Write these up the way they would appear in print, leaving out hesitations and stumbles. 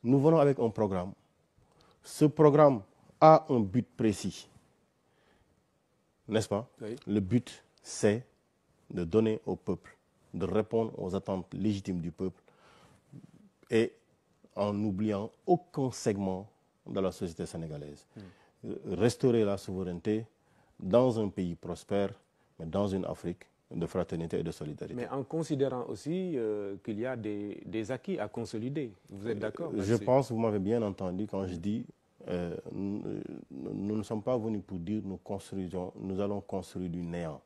nous venons avec un programme. Ce programme a un but précis, n'est-ce pas? Oui. Le but, c'est de donner au peuple, de répondre aux attentes légitimes du peuple et en n'oubliant aucun segment de la société sénégalaise. Restaurer la souveraineté dans un pays prospère, mais dans une Afrique de fraternité et de solidarité. Mais en considérant aussi qu'il y a des acquis à consolider. Vous êtes d'accord? Je pense, vous m'avez bien entendu quand je dis nous ne sommes pas venus pour dire nous allons construire du néant.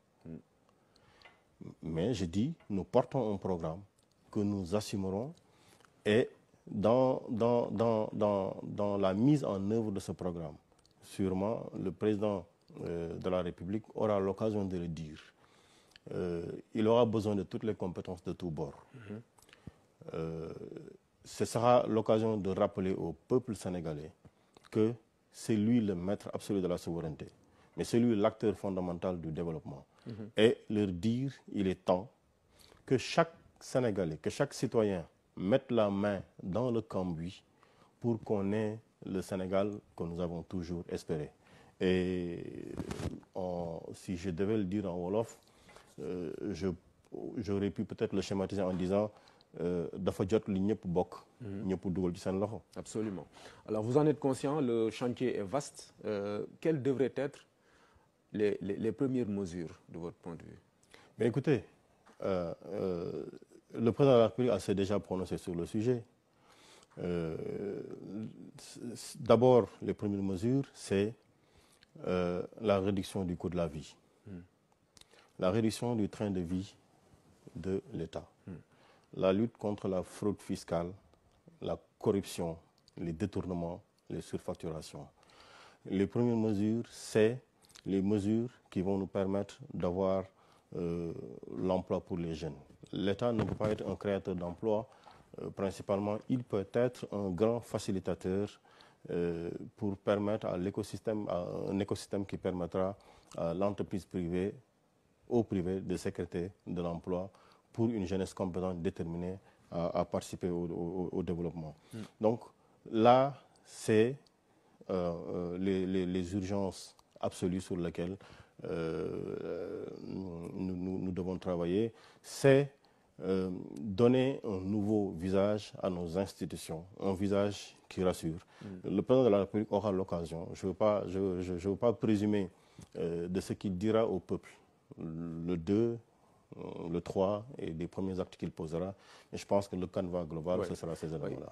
Mais je dis, nous portons un programme que nous assumerons et dans la mise en œuvre de ce programme, sûrement le président de la République aura l'occasion de le dire. Il aura besoin de toutes les compétences de tous bords. Ce sera l'occasion de rappeler au peuple sénégalais que c'est lui le maître absolu de la souveraineté, mais c'est lui l'acteur fondamental du développement. Et leur dire, il est temps que chaque Sénégalais, que chaque citoyen mette la main dans le cambouis pour qu'on ait le Sénégal que nous avons toujours espéré. Et si je devais le dire en Wolof, j'aurais pu peut-être le schématiser en disant Absolument. Alors vous en êtes conscient, le chantier est vaste. Quelles devraient être les premières mesures de votre point de vue? Mais écoutez, le président de la République s'est déjà prononcé sur le sujet. D'abord, les premières mesures, c'est la réduction du coût de la vie, la réduction du train de vie de l'État, la lutte contre la fraude fiscale, la corruption, les détournements, les surfacturations. Les premières mesures, c'est les mesures qui vont nous permettre d'avoir l'emploi pour les jeunes. L'État ne peut pas être un créateur d'emplois. Principalement, il peut être un grand facilitateur pour permettre à l'écosystème, un écosystème qui permettra à l'entreprise privée, au privé, de sécréter de l'emploi pour une jeunesse compétente déterminée à participer au développement. Donc là, c'est les urgences absolues sur lesquelles nous devons travailler. C'est donner un nouveau visage à nos institutions, un visage qui rassure. Le président de la République aura l'occasion, je ne veux pas présumer de ce qu'il dira au peuple le 2, le 3 et des premiers actes qu'il posera, mais je pense que le canevas global, ce sera ces éléments-là.